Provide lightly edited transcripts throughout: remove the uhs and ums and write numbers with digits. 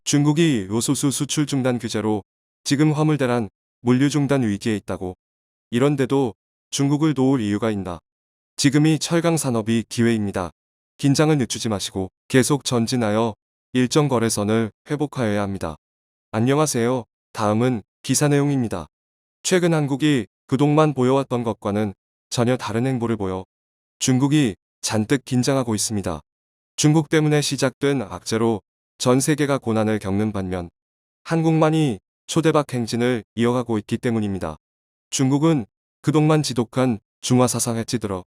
중국이 요소수 수출 중단 규제로 지금 화물대란 물류 중단 위기에 있다고. 이런데도 중국을 도울 이유가 있나. 지금이 철강 산업이 기회입니다. 긴장을 늦추지 마시고 계속 전진하여 일정 거래선을 회복하여야 합니다. 안녕하세요. 다음은 기사 내용입니다. 최근 한국이 그동안 보여왔던 것과는 전혀 다른 행보를 보여 중국이 잔뜩 긴장하고 있습니다. 중국 때문에 시작된 악재로 전 세계가 고난을 겪는 반면 한국만이 초대박 행진을 이어가고 있기 때문입니다. 중국은 그동안 지독한 중화 사상에 찌들어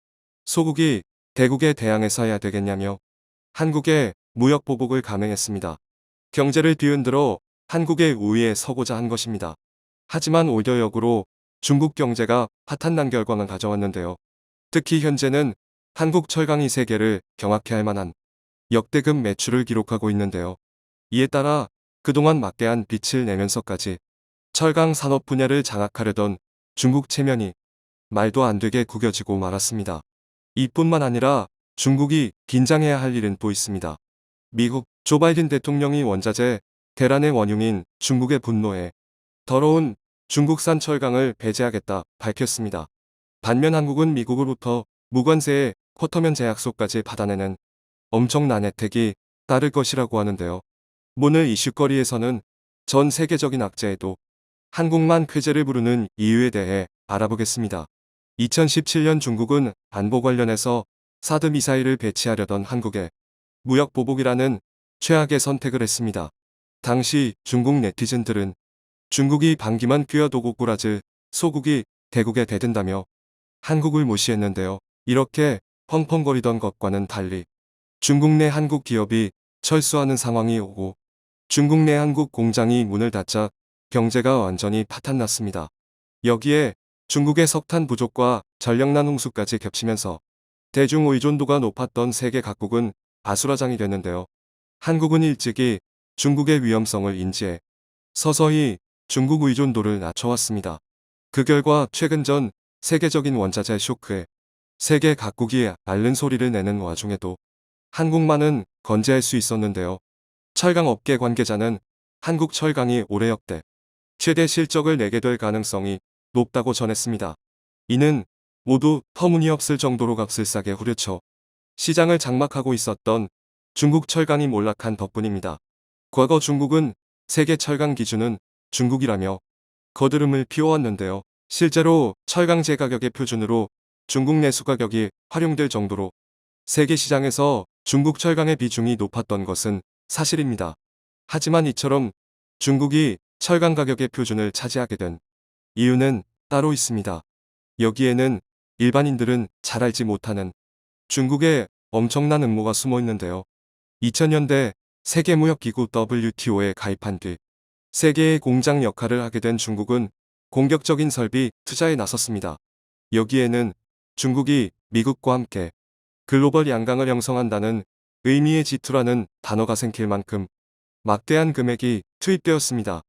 소국이 대국에 대항해서 해야 되겠냐며 한국에 무역 보복을 감행했습니다. 경제를 뒤흔들어 한국의 우위에 서고자 한 것입니다. 하지만 오히려 역으로 중국 경제가 파탄난 결과만 가져왔는데요. 특히 현재는 한국 철강이 세계를 경악해 할 만한 역대급 매출을 기록하고 있는데요. 이에 따라 그동안 막대한 빚을 내면서까지 철강 산업 분야를 장악하려던 중국 체면이 말도 안 되게 구겨지고 말았습니다. 이뿐만 아니라 중국이 긴장해야 할 일은 또 있습니다. 미국 조 바이든 대통령이 원자재 대란의 원흉인 중국의 분노에 더러운 중국산 철강을 배제하겠다 밝혔습니다. 반면 한국은 미국으로부터 무관세의 쿼터면 제약소까지 받아내는 엄청난 혜택이 따를 것이라고 하는데요. 오늘 이슈거리에서는 전 세계적인 악재에도 한국만 쾌재를 부르는 이유에 대해 알아보겠습니다. 2017년 중국은 안보 관련해서 사드 미사일을 배치하려던 한국에 무역 보복이라는 최악의 선택을 했습니다. 당시 중국 네티즌들은 중국이 방기만 끼어도고 꾸라질 소국이 대국에 대든다며 한국을 무시했는데요. 이렇게 펑펑거리던 것과는 달리 중국 내 한국 기업이 철수하는 상황이 오고 중국 내 한국 공장이 문을 닫자 경제가 완전히 파탄났습니다. 여기에 중국의 석탄 부족과 전력난 홍수까지 겹치면서 대중 의존도가 높았던 세계 각국은 아수라장이 됐는데요. 한국은 일찍이 중국의 위험성을 인지해 서서히 중국 의존도를 낮춰왔습니다. 그 결과 최근 전 세계적인 원자재 쇼크에 세계 각국이 앓는 소리를 내는 와중에도 한국만은 건재할 수 있었는데요. 철강업계 관계자는 한국 철강이 올해 역대 최대 실적을 내게 될 가능성이 높다고 전했습니다. 이는 모두 터무니없을 정도로 값을 싸게 후려쳐 시장을 장막하고 있었던 중국 철강이 몰락한 덕분입니다. 과거 중국은 세계 철강 기준은 중국이라며 거드름을 피워왔는데요. 실제로 철강제 가격의 표준으로 중국 내수 가격이 활용될 정도로 세계 시장에서 중국 철강의 비중이 높았던 것은 사실입니다. 하지만 이처럼 중국이 철강 가격의 표준을 차지하게 된 이유는 따로 있습니다. 여기에는 일반인들은 잘 알지 못하는 중국의 엄청난 음모가 숨어 있는데요. 2000년대 세계무역기구 WTO에 가입한 뒤 세계의 공장 역할을 하게 된 중국은 공격적인 설비 투자에 나섰습니다. 여기에는 중국이 미국과 함께 글로벌 양강을 형성한다는 의미의 지투라는 단어가 생길 만큼 막대한 금액이 투입되었습니다.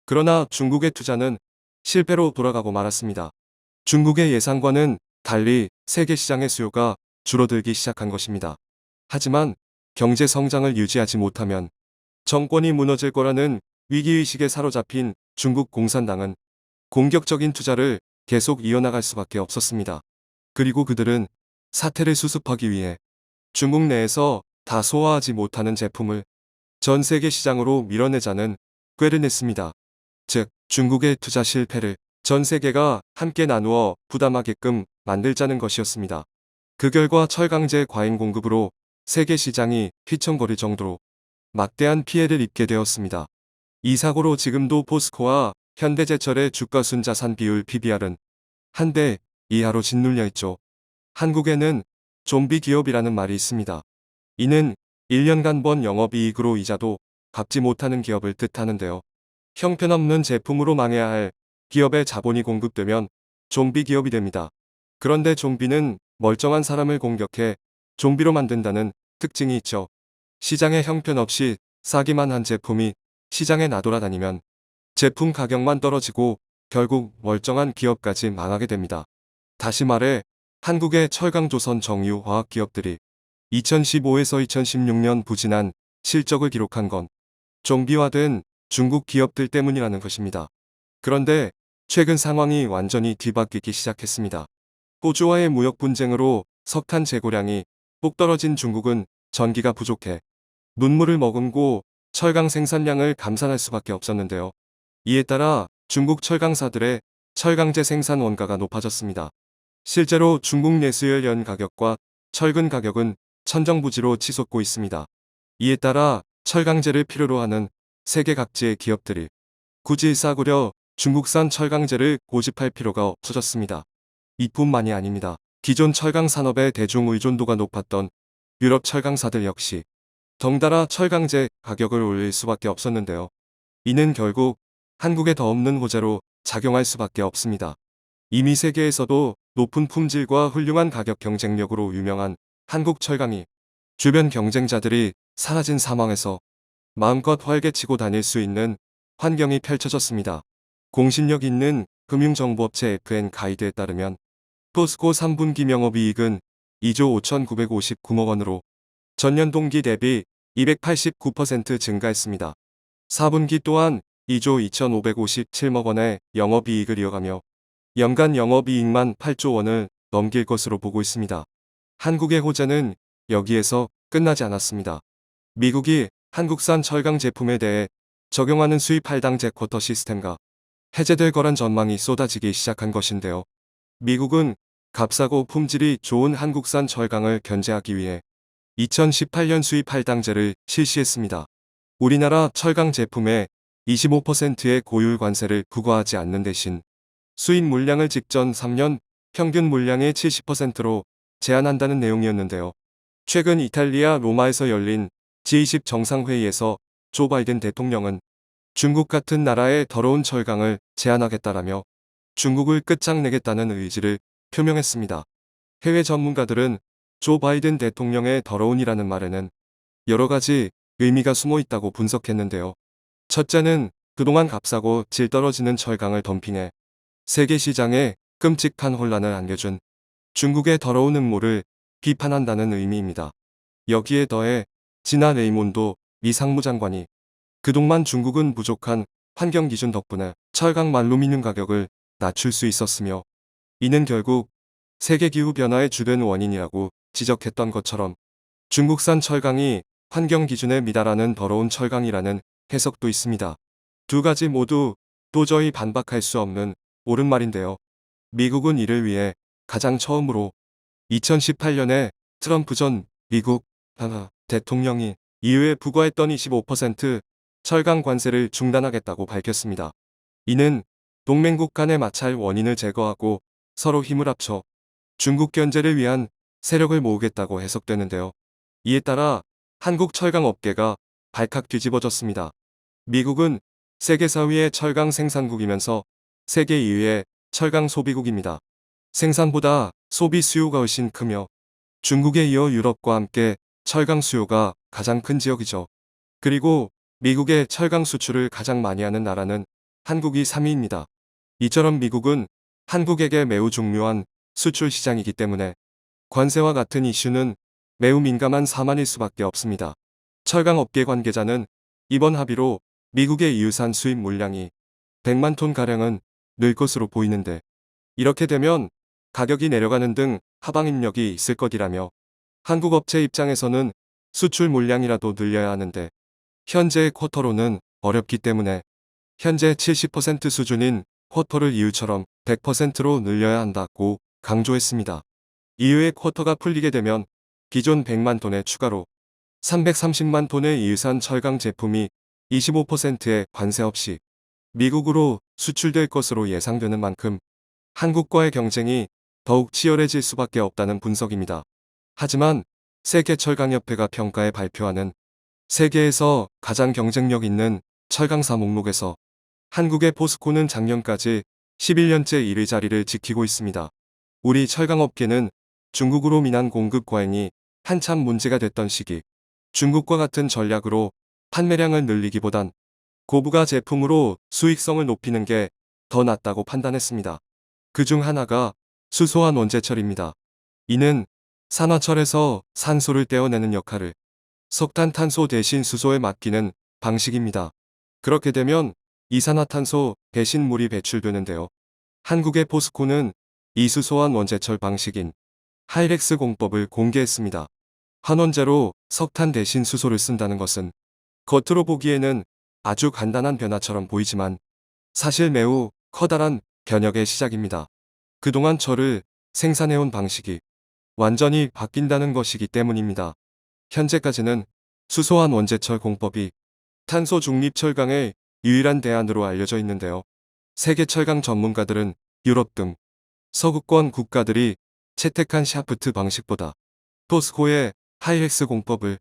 그러나 중국의 투자는 실패로 돌아가고 말았습니다. 중국의 예상과는 달리 세계 시장의 수요가 줄어들기 시작한 것입니다. 하지만 경제 성장을 유지하지 못하면 정권이 무너질 거라는 위기의식에 사로잡힌 중국 공산당은 공격적인 투자를 계속 이어나갈 수밖에 없었습니다. 그리고 그들은 사태를 수습하기 위해 중국 내에서 다 소화하지 못하는 제품을 전 세계 시장으로 밀어내자는 꾀를 냈습니다. 즉, 중국의 투자 실패를 전 세계가 함께 나누어 부담하게끔 만들자는 것이었습니다. 그 결과 철강제 과잉 공급으로 세계 시장이 휘청거릴 정도로 막대한 피해를 입게 되었습니다. 이 사고로 지금도 포스코와 현대제철의 주가 순자산 비율 PBR은 한 대 이하로 짓눌려 있죠. 한국에는 좀비 기업이라는 말이 있습니다. 이는 1년간 번 영업이익으로 이자도 갚지 못하는 기업을 뜻하는데요. 형편없는 제품으로 망해야 할 기업의 자본이 공급되면 좀비 기업이 됩니다. 그런데 좀비는 멀쩡한 사람을 공격해 좀비로 만든다는 특징이 있죠. 시장에 형편없이 싸기만 한 제품이 시장에 나돌아다니면 제품 가격만 떨어지고 결국 멀쩡한 기업까지 망하게 됩니다. 다시 말해 한국의 철강조선 정유 화학기업들이 2015에서 2016년 부진한 실적을 기록한 건 좀비화된 중국 기업들 때문이라는 것입니다. 그런데 최근 상황이 완전히 뒤바뀌기 시작했습니다. 호주와의 무역 분쟁으로 석탄 재고량이 뚝 떨어진 중국은 전기가 부족해 눈물을 머금고 철강 생산량을 감산할 수밖에 없었는데요. 이에 따라 중국 철강사들의 철강제 생산 원가가 높아졌습니다. 실제로 중국 내수열 연 가격과 철근 가격은 천정부지로 치솟고 있습니다. 이에 따라 철강제를 필요로 하는 세계 각지의 기업들이 굳이 싸구려 중국산 철강제를 고집할 필요가 없어졌습니다. 이뿐만이 아닙니다. 기존 철강 산업의 대중 의존도가 높았던 유럽 철강사들 역시 덩달아 철강제 가격을 올릴 수밖에 없었는데요. 이는 결국 한국에 더 없는 호재로 작용할 수밖에 없습니다. 이미 세계에서도 높은 품질과 훌륭한 가격 경쟁력으로 유명한 한국 철강이 주변 경쟁자들이 사라진 상황에서 마음껏 활개치고 다닐 수 있는 환경이 펼쳐졌습니다. 공신력 있는 금융정보업체 FN 가이드에 따르면 포스코 3분기 명업이익은 2조 5,959억 원으로 전년 동기 대비 289% 증가했습니다. 4분기 또한 2조 2,557억 원의 영업이익을 이어가며 연간 영업이익만 8조 원을 넘길 것으로 보고 있습니다. 한국의 호재는 여기에서 끝나지 않았습니다. 미국이 한국산 철강 제품에 대해 적용하는 수입 할당제 쿼터 시스템과 해제될 거란 전망이 쏟아지기 시작한 것인데요. 미국은 값싸고 품질이 좋은 한국산 철강을 견제하기 위해 2018년 수입 할당제를 실시했습니다. 우리나라 철강 제품에 25%의 고율 관세를 부과하지 않는 대신 수입 물량을 직전 3년 평균 물량의 70%로 제한한다는 내용이었는데요. 최근 이탈리아 로마에서 열린 G20 정상회의에서 조 바이든 대통령은 중국 같은 나라의 더러운 철강을 제한하겠다라며 중국을 끝장내겠다는 의지를 표명했습니다. 해외 전문가들은 조 바이든 대통령의 더러운이라는 말에는 여러 가지 의미가 숨어 있다고 분석했는데요. 첫째는 그동안 값싸고 질 떨어지는 철강을 덤핑해 세계 시장에 끔찍한 혼란을 안겨준 중국의 더러운 음모를 비판한다는 의미입니다. 여기에 더해 지나 레이몬도 미 상무장관이 그동안 중국은 부족한 환경 기준 덕분에 철강 알루미늄 가격을 낮출 수 있었으며 이는 결국 세계 기후 변화의 주된 원인이라고 지적했던 것처럼 중국산 철강이 환경 기준에 미달하는 더러운 철강이라는 해석도 있습니다. 두 가지 모두 도저히 반박할 수 없는 옳은 말인데요. 미국은 이를 위해 가장 처음으로 2018년에 트럼프 전 미국 대통령이 이후에 부과했던 25% 철강 관세를 중단하겠다고 밝혔습니다. 이는 동맹국 간의 마찰 원인을 제거하고 서로 힘을 합쳐 중국 견제를 위한 세력을 모으겠다고 해석되는데요. 이에 따라 한국 철강 업계가 발칵 뒤집어졌습니다. 미국은 세계 4위의 철강 생산국이면서 세계 2위의 철강 소비국입니다. 생산보다 소비 수요가 훨씬 크며 중국에 이어 유럽과 함께 철강 수요가 가장 큰 지역이죠. 그리고 미국의 철강 수출을 가장 많이 하는 나라는 한국이 3위입니다. 이처럼 미국은 한국에게 매우 중요한 수출 시장이기 때문에 관세와 같은 이슈는 매우 민감한 사안일 수밖에 없습니다. 철강 업계 관계자는 이번 합의로 미국의 이유산 수입 물량이 100만 톤가량은 늘 것으로 보이는데 이렇게 되면 가격이 내려가는 등 하방 입력이 있을 것이라며 한국 업체 입장에서는 수출 물량이라도 늘려야 하는데 현재의 쿼터로는 어렵기 때문에 현재 70% 수준인 쿼터를 이유처럼 100%로 늘려야 한다고 강조했습니다. 이후에 쿼터가 풀리게 되면 기존 100만 톤에 추가로 330만 톤의 이유산 철강 제품이 25%의 관세 없이 미국으로 수출될 것으로 예상되는 만큼 한국과의 경쟁이 더욱 치열해질 수밖에 없다는 분석입니다. 하지만 세계철강협회가 평가에 발표하는 세계에서 가장 경쟁력 있는 철강사 목록에서 한국의 포스코는 작년까지 11년째 1위 자리를 지키고 있습니다. 우리 철강업계는 중국으로 인한 공급 과잉이 한참 문제가 됐던 시기 중국과 같은 전략으로 판매량을 늘리기보단 고부가 제품으로 수익성을 높이는 게 더 낫다고 판단했습니다. 그중 하나가 수소와 원재철입니다. 이는 산화철에서 산소를 떼어내는 역할을 석탄탄소 대신 수소에 맡기는 방식입니다. 그렇게 되면 이산화탄소 대신 물이 배출되는데요. 한국의 포스코는 이수소환 원제철 방식인 하이렉스 공법을 공개했습니다. 환원제로 석탄 대신 수소를 쓴다는 것은 겉으로 보기에는 아주 간단한 변화처럼 보이지만 사실 매우 커다란 변혁의 시작입니다. 그동안 철을 생산해온 방식이 완전히 바뀐다는 것이기 때문입니다. 현재까지는 수소환 원제철 공법이 탄소 중립 철강의 유일한 대안으로 알려져 있는데요. 세계 철강 전문가들은 유럽 등 서구권 국가들이 채택한 샤프트 방식보다 포스코의 하이렉스 공법을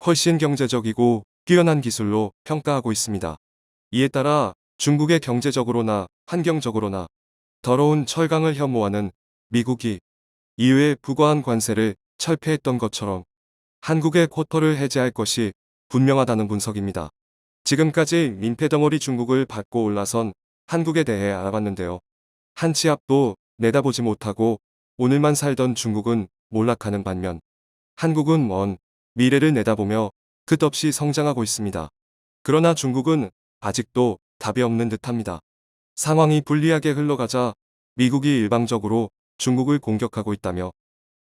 훨씬 경제적이고 뛰어난 기술로 평가하고 있습니다. 이에 따라 중국의 경제적으로나 환경적으로나 더러운 철강을 혐오하는 미국이 이후에 부과한 관세를 철폐했던 것처럼 한국의 쿼터를 해제할 것이 분명하다는 분석입니다. 지금까지 민폐덩어리 중국을 밟고 올라선 한국에 대해 알아봤는데요. 한 치 앞도 내다보지 못하고 오늘만 살던 중국은 몰락하는 반면 한국은 먼 미래를 내다보며 끝없이 성장하고 있습니다. 그러나 중국은 아직도 답이 없는 듯합니다. 상황이 불리하게 흘러가자 미국이 일방적으로 중국을 공격하고 있다며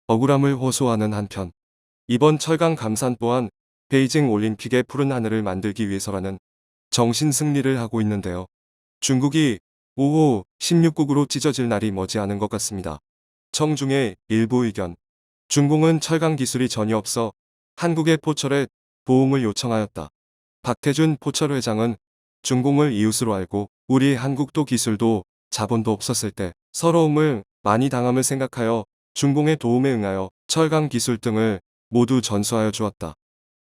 억울함을 호소하는 한편 이번 철강 감산 또한 베이징 올림픽의 푸른 하늘을 만들기 위해서라는 정신 승리를 하고 있는데요. 중국이 5호 16국으로 찢어질 날이 머지않은 것 같습니다. 청중의 일부 의견. 중공은 철강 기술이 전혀 없어 한국의 포철에 도움을 요청하였다. 박태준 포철 회장은 중공을 이웃으로 알고 우리 한국도 기술도 자본도 없었을 때 서러움을 많이 당함을 생각하여 중공의 도움에 응하여 철강 기술 등을 모두 전수하여 주었다.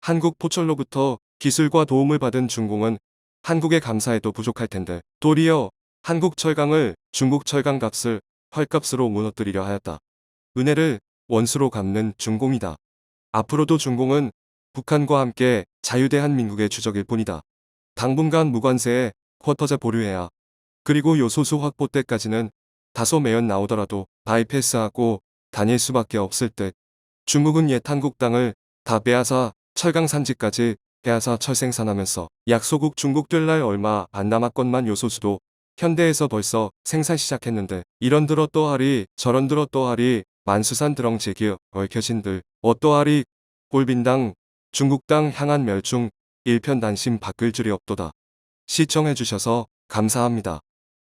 한국 포철로부터 기술과 도움을 받은 중공은 한국에 감사해도 부족할 텐데 도리어 한국 철강을 중국 철강 값을 헐값으로 무너뜨리려 하였다. 은혜를 원수로 갚는 중공이다. 앞으로도 중공은 북한과 함께 자유대한민국의 주적일 뿐이다. 당분간 무관세에 쿼터제 보류해야 그리고 요소수 확보 때까지는 다소 매연 나오더라도 바이패스하고 다닐 수밖에 없을 듯. 중국은 옛 한국 땅을 다 빼앗아 철강 산지까지 빼앗아 철 생산하면서 약소국 중국 될 날 얼마 안 남았건만 요소수도 현대에서 벌써 생산 시작했는데 이런들 어떠하리 저런들 어떠하리 만수산 드렁 제기 얽혀진들 어떠하리 꼴빈당 중국 땅 향한 멸중 일편단심 바꿀 줄이 없도다. 시청해주셔서 감사합니다.